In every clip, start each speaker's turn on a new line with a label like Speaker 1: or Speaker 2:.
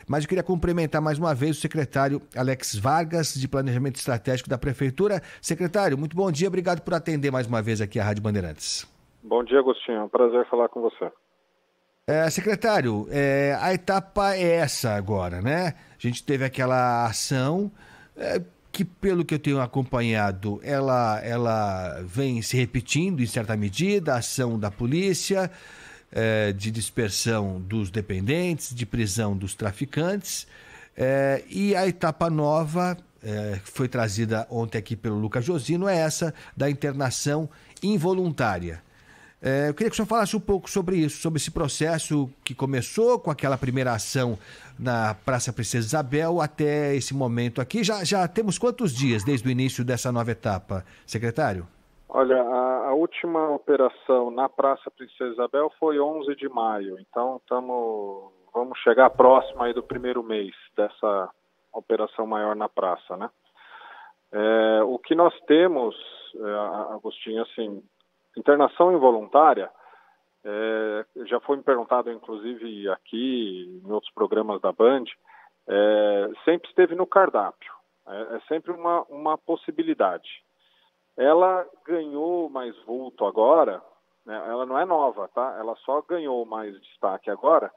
Speaker 1: mas eu queria cumprimentar mais uma vez o secretário Alex Vargas, de Planejamento Estratégico da Prefeitura. Secretário, muito bom dia, obrigado por atender mais uma vez aqui a Rádio Bandeirantes.
Speaker 2: Bom dia, Agostinho, é um prazer falar com você.
Speaker 1: Secretário, a etapa é essa agora, né? A gente teve aquela ação que, pelo que eu tenho acompanhado, ela vem se repetindo em certa medida, a ação da polícia, de dispersão dos dependentes, de prisão dos traficantes, e a etapa nova, que foi trazida ontem aqui pelo Lucas Josino, é essa da internação involuntária. Eu queria que o senhor falasse um pouco sobre isso, sobre esse processo que começou com aquela primeira ação na Praça Princesa Isabel até esse momento aqui. Já temos quantos dias desde o início dessa nova etapa, secretário?
Speaker 2: Olha, a última operação na Praça Princesa Isabel foi 11 de maio, então vamos chegar próximo aí do primeiro mês dessa operação maior na praça, né? O que nós temos, Agostinho, assim, internação involuntária, já foi me perguntado, inclusive aqui em outros programas da Band, sempre esteve no cardápio, é sempre uma possibilidade. Ela ganhou mais vulto agora, né? Ela não é nova, tá? Ela só ganhou mais destaque agora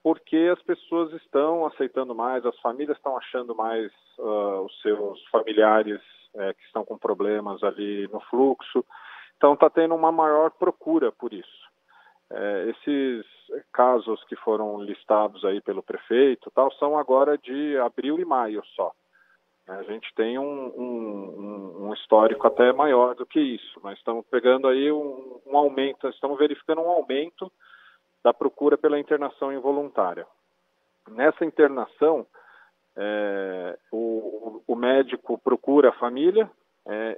Speaker 2: porque as pessoas estão aceitando mais, as famílias estão achando mais os seus familiares que estão com problemas ali no fluxo. Então está tendo uma maior procura por isso. Esses casos que foram listados aí pelo prefeito tal, são agora de abril e maio só. A gente tem um histórico até maior do que isso. Nós estamos pegando aí um aumento, estamos verificando um aumento da procura pela internação involuntária. Nessa internação, o médico procura a família.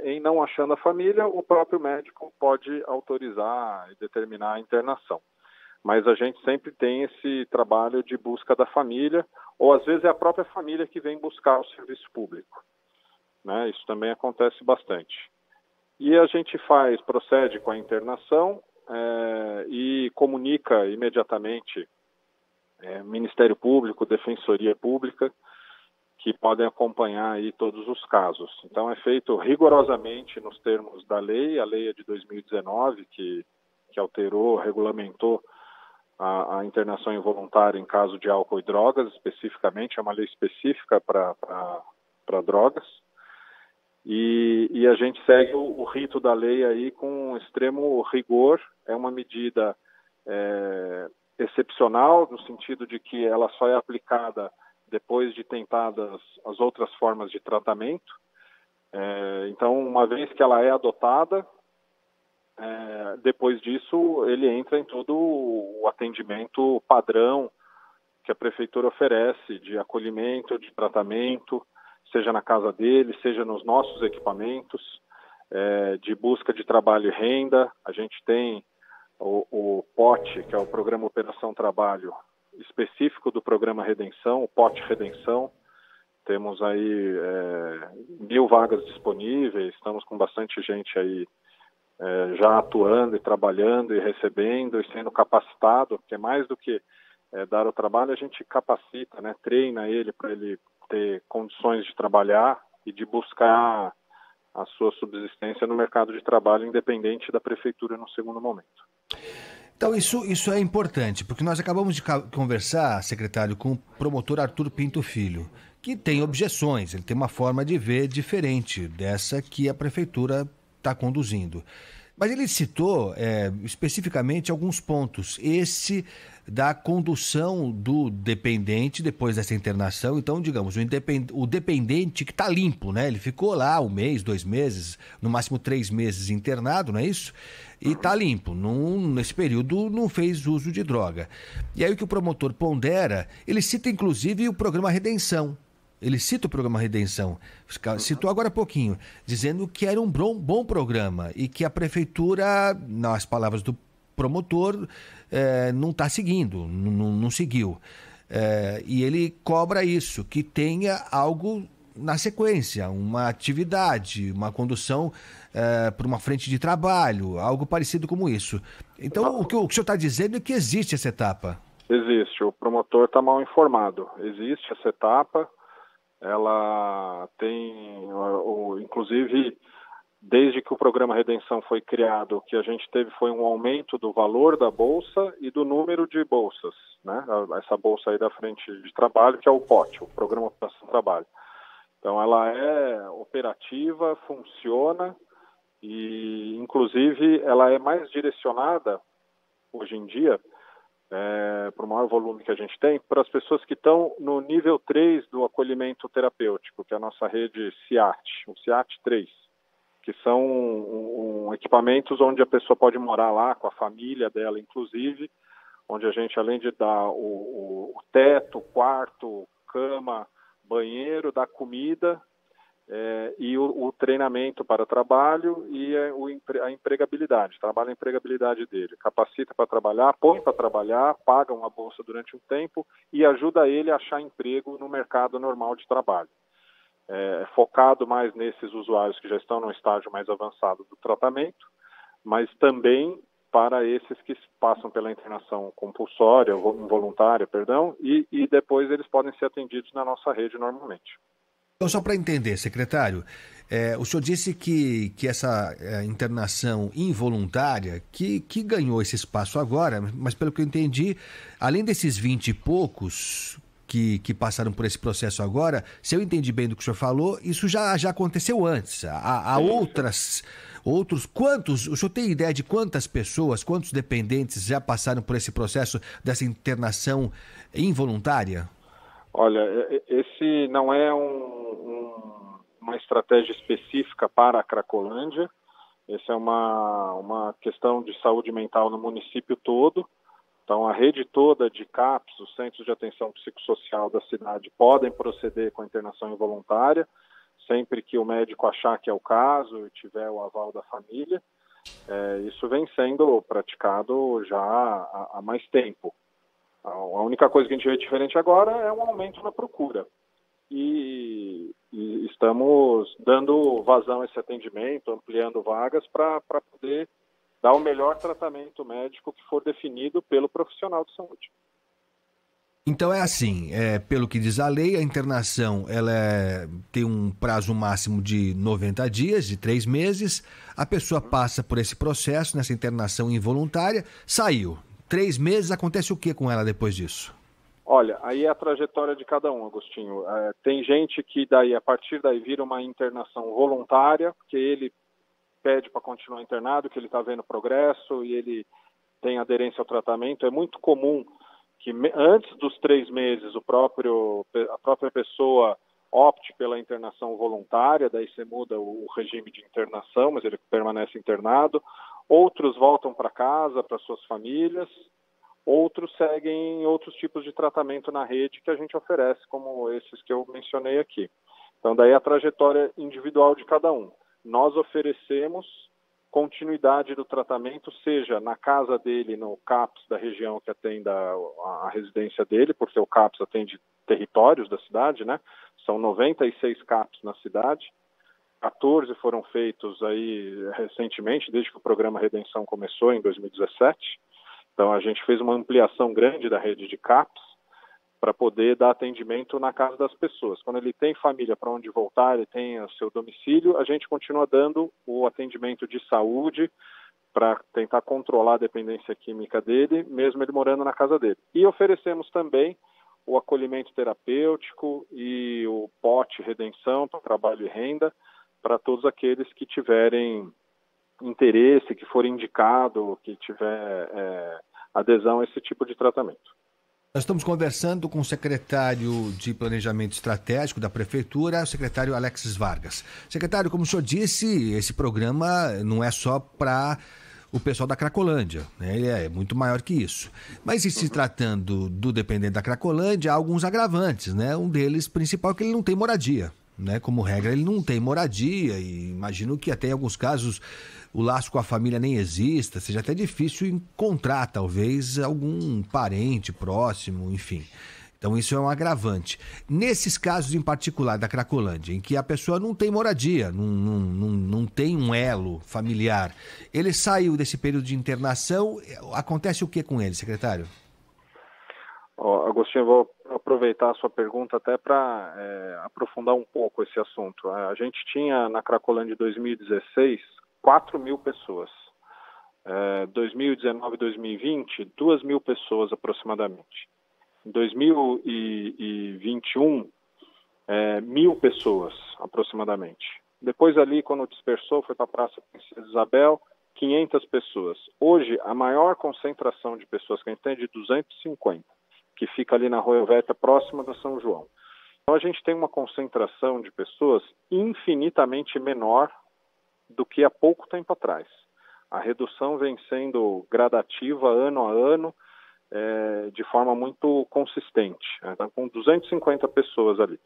Speaker 2: Em não achando a família, o próprio médico pode autorizar e determinar a internação. Mas a gente sempre tem esse trabalho de busca da família, ou às vezes é a própria família que vem buscar o serviço público, né? Isso também acontece bastante. E a gente procede com a internação e comunica imediatamente Ministério Público, Defensoria Pública, que podem acompanhar aí todos os casos. Então é feito rigorosamente nos termos da lei, a lei é de 2019, que alterou, regulamentou a internação involuntária em caso de álcool e drogas, especificamente, é uma lei específica para drogas, e a gente segue o rito da lei aí com extremo rigor. É uma medida excepcional, no sentido de que ela só é aplicada depois de tentadas as outras formas de tratamento. Então, uma vez que ela é adotada, depois disso ele entra em todo o atendimento padrão que a Prefeitura oferece, de acolhimento, de tratamento, seja na casa dele, seja nos nossos equipamentos, de busca de trabalho e renda. A gente tem o POT, que é o Programa Operação Trabalho, específico do programa Redenção, o POT Redenção. Temos aí 1.000 vagas disponíveis, estamos com bastante gente aí já atuando e trabalhando e recebendo e sendo capacitado, porque mais do que dar o trabalho, a gente capacita, né, treina ele para ele ter condições de trabalhar e de buscar a sua subsistência no mercado de trabalho, independente da prefeitura no segundo momento.
Speaker 1: Então, isso é importante, porque nós acabamos de conversar, secretário, com o promotor Arthur Pinto Filho, que tem objeções, ele tem uma forma de ver diferente dessa que a prefeitura está conduzindo. Mas ele citou especificamente alguns pontos. Esse da condução do dependente depois dessa internação. Então, digamos, o dependente que está limpo, né? Ele ficou lá 1 mês, 2 meses, no máximo 3 meses internado, não é isso? E está limpo. Nesse período não fez uso de droga. E aí o que o promotor pondera, ele cita inclusive o programa Redenção. Ele cita o programa Redenção, citou agora há pouquinho, dizendo que era um bom programa e que a prefeitura, nas palavras do promotor, não está seguindo, não seguiu. E ele cobra isso, que tenha algo na sequência, uma atividade, uma condução para uma frente de trabalho, algo parecido como isso. Então, o que o senhor está dizendo é que existe essa etapa.
Speaker 2: Existe, o promotor está mal informado. Existe essa etapa, ela tem, inclusive, desde que o programa Redenção foi criado, o que a gente teve foi um aumento do valor da bolsa e do número de bolsas, né? Essa bolsa aí da frente de trabalho, que é o POT, o Programa Operação Trabalho. Então, ela é operativa, funciona e, inclusive, ela é mais direcionada, hoje em dia, para o maior volume que a gente tem, para as pessoas que estão no nível 3 do acolhimento terapêutico, que é a nossa rede CIAT, o CIAT 3, que são equipamentos onde a pessoa pode morar lá com a família dela, inclusive, onde a gente, além de dar o teto, quarto, cama, banheiro, dá comida e o treinamento para trabalho e a empregabilidade, trabalha a empregabilidade dele, capacita para trabalhar, põe para trabalhar, paga uma bolsa durante um tempo e ajuda ele a achar emprego no mercado normal de trabalho. Focado mais nesses usuários que já estão no estágio mais avançado do tratamento, mas também para esses que passam pela internação compulsória, involuntária, e depois eles podem ser atendidos na nossa rede normalmente.
Speaker 1: Então, só para entender, secretário, o senhor disse que essa internação involuntária, que ganhou esse espaço agora, mas pelo que eu entendi, além desses 20 e poucos que passaram por esse processo agora, se eu entendi bem do que o senhor falou, isso já aconteceu antes. Há outros, quantos, o senhor tem ideia de quantas pessoas, quantos dependentes já passaram por esse processo dessa internação involuntária?
Speaker 2: Olha, esse não é uma estratégia específica para a Cracolândia, essa é uma questão de saúde mental no município todo. Então, a rede toda de CAPS, os Centros de Atenção Psicossocial da cidade, podem proceder com a internação involuntária, sempre que o médico achar que é o caso e tiver o aval da família. Isso vem sendo praticado já há mais tempo. A única coisa que a gente vê diferente agora é um aumento na procura. E estamos dando vazão a esse atendimento, ampliando vagas para poder dar o melhor tratamento médico que for definido pelo profissional de saúde.
Speaker 1: Então é assim, pelo que diz a lei, a internação ela tem um prazo máximo de 90 dias, de 3 meses. A pessoa passa por esse processo, nessa internação involuntária, saiu. 3 meses, acontece o que com ela depois disso?
Speaker 2: Olha, aí é a trajetória de cada um, Agostinho. Tem gente que a partir daí vira uma internação voluntária, porque ele pede para continuar internado, que ele está vendo progresso e ele tem aderência ao tratamento. É muito comum que antes dos 3 meses a própria pessoa opte pela internação voluntária, daí você muda o regime de internação, mas ele permanece internado. Outros voltam para casa, para suas famílias, outros seguem outros tipos de tratamento na rede que a gente oferece, como esses que eu mencionei aqui. Então, daí a trajetória individual de cada um. Nós oferecemos continuidade do tratamento, seja na casa dele, no CAPS da região que atende a residência dele, porque o CAPS atende territórios da cidade, né? São 96 CAPS na cidade. 14 foram feitos aí recentemente, desde que o programa Redenção começou em 2017. Então, a gente fez uma ampliação grande da rede de CAPS para poder dar atendimento na casa das pessoas. Quando ele tem família para onde voltar, ele tem o seu domicílio, a gente continua dando o atendimento de saúde para tentar controlar a dependência química dele, mesmo ele morando na casa dele. E oferecemos também o acolhimento terapêutico e o POT Redenção para trabalho e renda, para todos aqueles que tiverem interesse, que for indicado, que tiver adesão a esse tipo de tratamento.
Speaker 1: Nós estamos conversando com o secretário de Planejamento Estratégico da Prefeitura, o secretário Alexis Vargas. Secretário, como o senhor disse, esse programa não é só para o pessoal da Cracolândia, né? Ele é muito maior que isso. Mas, se tratando do dependente da Cracolândia, há alguns agravantes, né? Um deles principal é que ele não tem moradia, né? Como regra, ele não tem moradia e imagino que até em alguns casos o laço com a família nem exista, seja até difícil encontrar, talvez, algum parente próximo, enfim. Então, isso é um agravante. Nesses casos em particular da Cracolândia, em que a pessoa não tem moradia, não tem um elo familiar, ele saiu desse período de internação, acontece o que com ele, secretário?
Speaker 2: Agostinho, eu vou aproveitar a sua pergunta até para aprofundar um pouco esse assunto. A gente tinha na Cracolândia de 2016 4.000 pessoas. 2019 e 2020, 2.000 pessoas aproximadamente. Em 2021, 1.000 pessoas aproximadamente. Depois ali, quando dispersou, foi para a Praça Princesa Isabel, 500 pessoas. Hoje, a maior concentração de pessoas que a gente tem é de 250, que fica ali na Rua Helvétia, próxima da São João. Então, a gente tem uma concentração de pessoas infinitamente menor do que há pouco tempo atrás. A redução vem sendo gradativa ano a ano, de forma muito consistente. Então, com 250 pessoas ali.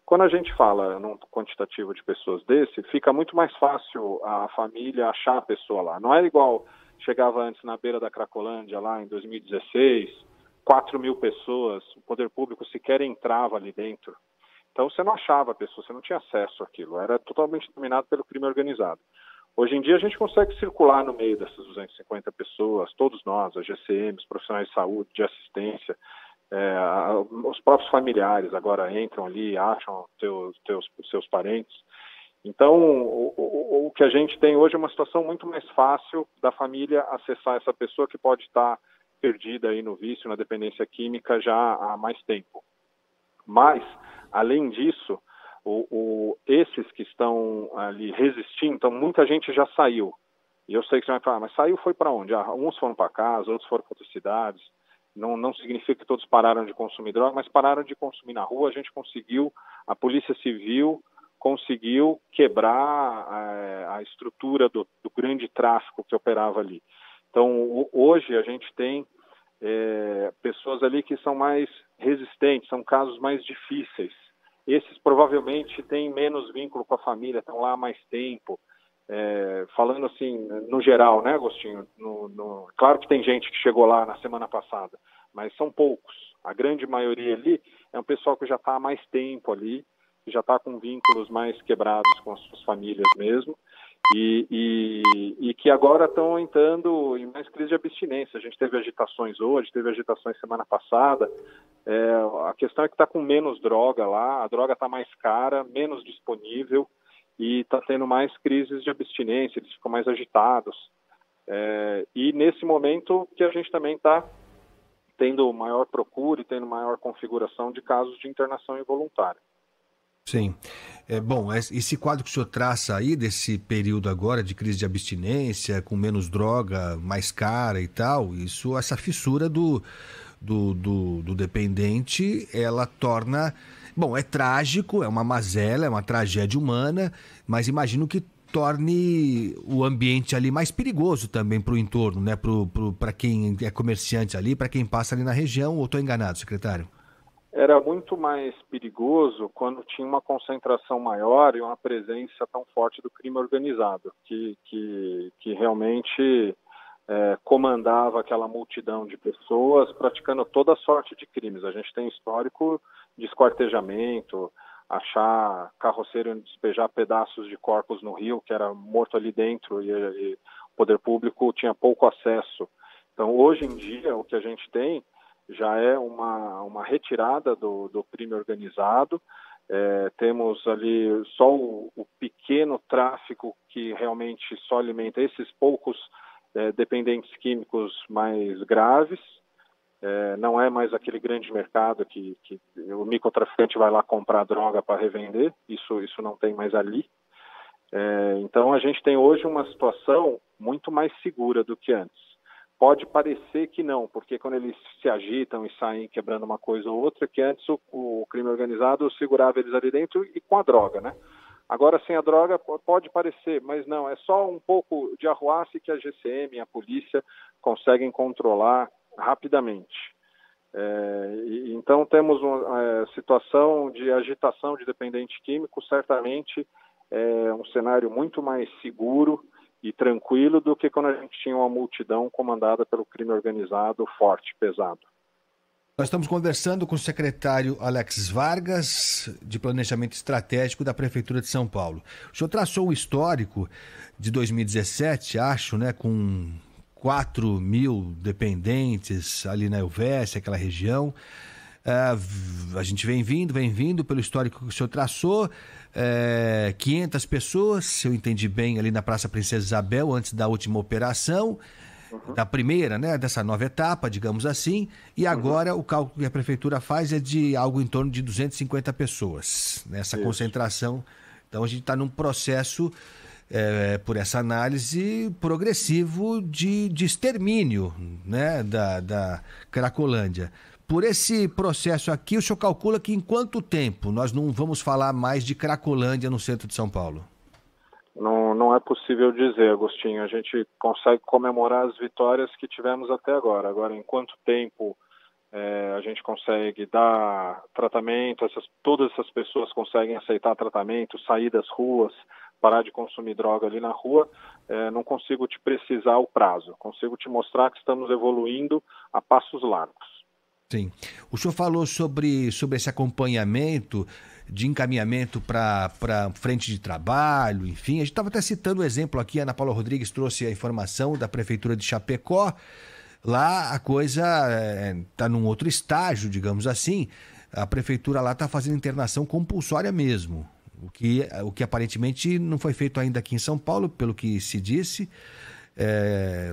Speaker 2: Quando a gente fala num quantitativo de pessoas desse, fica muito mais fácil a família achar a pessoa lá. Não é igual chegava antes na beira da Cracolândia, lá em 2016, 4.000 pessoas, o poder público sequer entrava ali dentro. Então você não achava a pessoa, você não tinha acesso àquilo, era totalmente dominado pelo crime organizado. Hoje em dia a gente consegue circular no meio dessas 250 pessoas, todos nós, a GCM, os profissionais de saúde, de assistência, os próprios familiares agora entram ali, acham seus parentes. Então, o que a gente tem hoje é uma situação muito mais fácil da família acessar essa pessoa que pode estar perdida aí no vício, na dependência química já há mais tempo. Mas, além disso, esses que estão ali resistindo, então muita gente já saiu. E eu sei que você vai falar, mas saiu foi para onde? Uns foram para casa, outros foram para outras cidades. Não significa que todos pararam de consumir droga, mas pararam de consumir na rua. A gente conseguiu, a Polícia Civil conseguiu quebrar a estrutura do grande tráfico que operava ali. Então, hoje a gente tem pessoas ali que são mais resistentes, são casos mais difíceis. Esses provavelmente têm menos vínculo com a família, estão lá há mais tempo. Falando assim, no geral, né, Agostinho? Claro que tem gente que chegou lá na semana passada, mas são poucos. A grande maioria ali é um pessoal que já está há mais tempo ali, que já está com vínculos mais quebrados com as suas famílias mesmo, e que agora estão entrando em mais crise de abstinência. A gente teve agitações hoje, teve agitações semana passada. A questão é que está com menos droga lá, a droga está mais cara, menos disponível, e está tendo mais crises de abstinência, eles ficam mais agitados. E nesse momento que a gente também está tendo maior procura e tendo maior configuração de casos de internação involuntária.
Speaker 1: Sim. Bom, esse quadro que o senhor traça aí, desse período agora de crise de abstinência, com menos droga, mais cara e tal, essa fissura do dependente, ela torna... Bom, é trágico, é uma mazela, é uma tragédia humana, mas imagino que torne o ambiente ali mais perigoso também para o entorno, né? Para quem é comerciante ali, para quem passa ali na região, ou estou enganado, secretário?
Speaker 2: Era muito mais perigoso quando tinha uma concentração maior e uma presença tão forte do crime organizado, que realmente comandava aquela multidão de pessoas praticando toda sorte de crimes. A gente tem histórico de esquartejamento, achar carroceiro despejar pedaços de corpos no rio, que era morto ali dentro, e o poder público tinha pouco acesso. Então, hoje em dia, o que a gente tem já é uma retirada do crime organizado. Temos ali só o pequeno tráfico que realmente só alimenta esses poucos dependentes químicos mais graves. Não é mais aquele grande mercado que o microtraficante vai lá comprar droga para revender, isso não tem mais ali. Então a gente tem hoje uma situação muito mais segura do que antes. Pode parecer que não, porque quando eles se agitam e saem quebrando uma coisa ou outra, que antes o crime organizado segurava eles ali dentro e com a droga, né? Agora, sem a droga, pode parecer, mas não, é só um pouco de arruace que a GCM e a polícia conseguem controlar rapidamente. Então, temos uma situação de agitação de dependente químico, certamente um cenário muito mais seguro e tranquilo do que quando a gente tinha uma multidão comandada pelo crime organizado forte, pesado.
Speaker 1: Nós estamos conversando com o secretário Alex Vargas, de Planejamento Estratégico da Prefeitura de São Paulo. O senhor traçou um histórico de 2017, acho, né, com 4.000 dependentes ali na Elvéssia, aquela região. A gente vem vindo pelo histórico que o senhor traçou. 500 pessoas, se eu entendi bem, ali na Praça Princesa Isabel, antes da última operação, da primeira, né, dessa nova etapa, digamos assim. E agora o cálculo que a prefeitura faz é de algo em torno de 250 pessoas, nessa concentração. Então a gente está num processo, por essa análise, progressivo de extermínio, né, da Cracolândia. Por esse processo aqui, o senhor calcula que em quanto tempo nós não vamos falar mais de Cracolândia no centro de São Paulo?
Speaker 2: Não é possível dizer, Agostinho. A gente consegue comemorar as vitórias que tivemos até agora. Agora, em quanto tempo a gente consegue dar tratamento, todas essas pessoas conseguem aceitar tratamento, sair das ruas, parar de consumir droga ali na rua, não consigo te precisar o prazo. Consigo te mostrar que estamos evoluindo a passos largos.
Speaker 1: Sim. O senhor falou sobre esse acompanhamento de encaminhamento para frente de trabalho, enfim. A gente estava até citando o exemplo aqui, a Ana Paula Rodrigues trouxe a informação da Prefeitura de Chapecó. Lá a coisa está num outro estágio, digamos assim. A Prefeitura lá está fazendo internação compulsória mesmo, o que aparentemente não foi feito ainda aqui em São Paulo, pelo que se disse.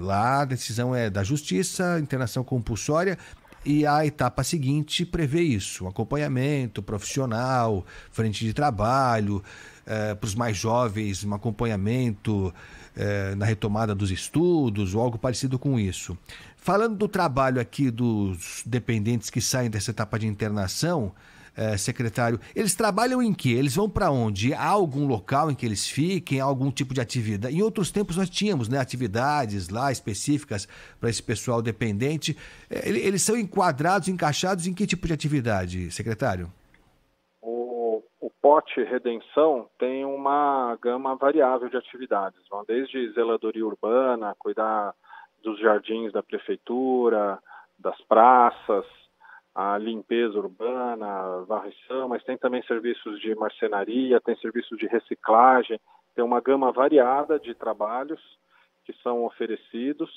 Speaker 1: Lá a decisão é da Justiça, internação compulsória. E a etapa seguinte prevê isso, um acompanhamento profissional, frente de trabalho, para os mais jovens, um acompanhamento na retomada dos estudos ou algo parecido com isso. Falando do trabalho aqui dos dependentes que saem dessa etapa de internação, secretário, eles trabalham em quê? Eles vão para onde? Há algum local em que eles fiquem? Há algum tipo de atividade? Em outros tempos nós tínhamos, né, atividades lá específicas para esse pessoal dependente. Eles são enquadrados, encaixados em que tipo de atividade, secretário?
Speaker 2: O Pote Redenção tem uma gama variável de atividades. Vão desde zeladoria urbana, cuidar dos jardins da prefeitura, das praças, a limpeza urbana, a varrição, mas tem também serviços de marcenaria, tem serviços de reciclagem, tem uma gama variada de trabalhos que são oferecidos.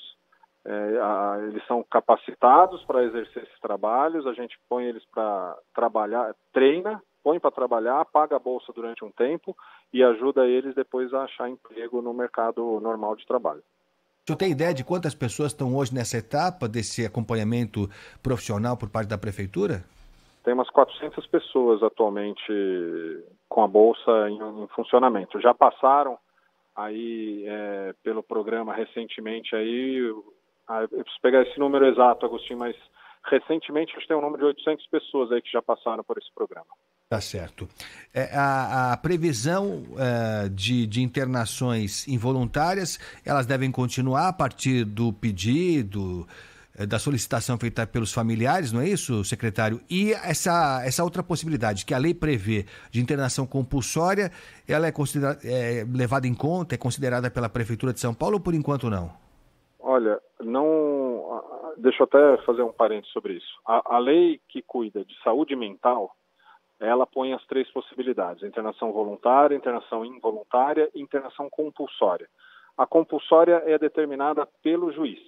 Speaker 2: Eles são capacitados para exercer esses trabalhos, a gente põe eles para trabalhar, treina, põe para trabalhar, paga a bolsa durante um tempo e ajuda eles depois a achar emprego no mercado normal de trabalho.
Speaker 1: O senhor tem ideia de quantas pessoas estão hoje nessa etapa desse acompanhamento profissional por parte da Prefeitura?
Speaker 2: Tem umas 400 pessoas atualmente com a Bolsa em funcionamento. Já passaram aí pelo programa recentemente, aí, eu preciso pegar esse número exato, Agostinho, mas recentemente acho que tem um número de 800 pessoas aí que já passaram por esse programa.
Speaker 1: Tá certo. A previsão de internações involuntárias, elas devem continuar a partir do pedido, da solicitação feita pelos familiares, não é isso, secretário? E essa outra possibilidade que a lei prevê de internação compulsória, ela é levada em conta, é considerada pela Prefeitura de São Paulo ou por enquanto não?
Speaker 2: Olha, não. Deixa eu até fazer um parênteses sobre isso. A lei que cuida de saúde mental, ela põe as três possibilidades: internação voluntária, internação involuntária e internação compulsória. A compulsória é determinada pelo juiz.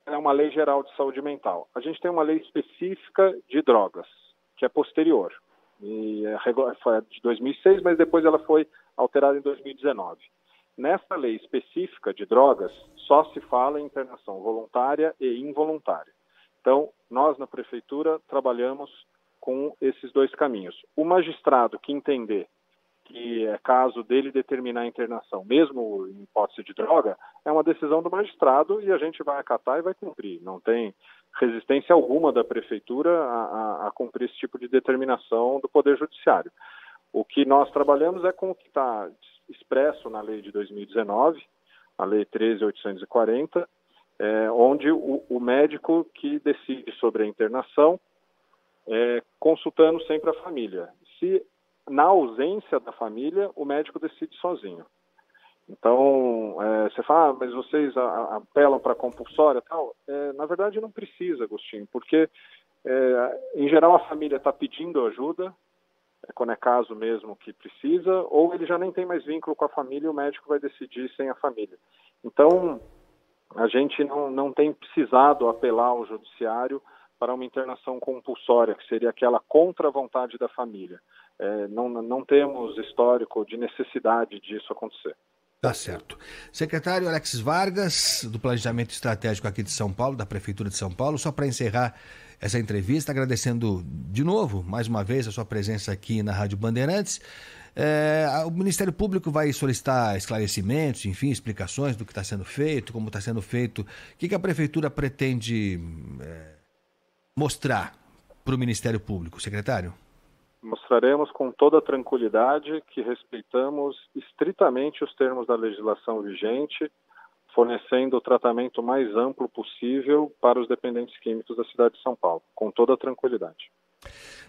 Speaker 2: É uma lei geral de saúde mental. A gente tem uma lei específica de drogas, que é posterior. E foi de 2006, mas depois ela foi alterada em 2019. Nessa lei específica de drogas, só se fala em internação voluntária e involuntária. Então, nós na Prefeitura trabalhamos com esses dois caminhos. O magistrado que entender que é caso dele determinar a internação, mesmo em hipótese de droga, é uma decisão do magistrado e a gente vai acatar e vai cumprir. Não tem resistência alguma da Prefeitura a cumprir esse tipo de determinação do Poder Judiciário. O que nós trabalhamos é com o que está expresso na lei de 2019, a lei 13.840, onde o médico que decide sobre a internação, consultando sempre a família. Se na ausência da família, o médico decide sozinho. Então, você fala, mas vocês apelam para a compulsória e tal? Na verdade, não precisa, Agostinho, porque, em geral, a família está pedindo ajuda, quando é caso mesmo que precisa, ou ele já nem tem mais vínculo com a família e o médico vai decidir sem a família. Então, a gente não tem precisado apelar ao judiciário para uma internação compulsória, que seria aquela contra a vontade da família. Não temos histórico de necessidade disso acontecer.
Speaker 1: Tá certo. Secretário Alex Vargas, do Planejamento Estratégico aqui de São Paulo, da Prefeitura de São Paulo, só para encerrar essa entrevista, agradecendo de novo, mais uma vez, a sua presença aqui na Rádio Bandeirantes. O Ministério Público vai solicitar esclarecimentos, enfim, explicações do que está sendo feito, como está sendo feito. O que a Prefeitura pretende mostrar para o Ministério Público, secretário?
Speaker 2: Mostraremos com toda a tranquilidade que respeitamos estritamente os termos da legislação vigente, fornecendo o tratamento mais amplo possível para os dependentes químicos da cidade de São Paulo, com toda a tranquilidade.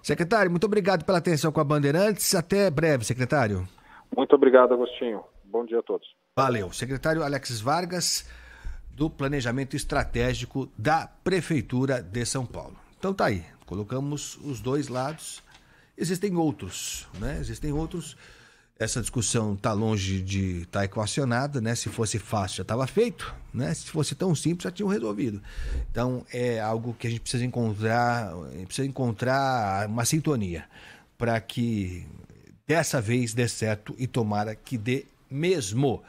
Speaker 1: Secretário, muito obrigado pela atenção com a Bandeirantes. Até breve, secretário.
Speaker 2: Muito obrigado, Agostinho. Bom dia a todos.
Speaker 1: Valeu. Secretário Alex Vargas, do Planejamento Estratégico da Prefeitura de São Paulo. Então tá aí, colocamos os dois lados. Existem outros, né? Existem outros. Essa discussão está longe de estar equacionada, né? Se fosse fácil já estava feito, né? Se fosse tão simples já tinham resolvido. Então é algo que a gente precisa encontrar uma sintonia para que dessa vez dê certo e tomara que dê mesmo.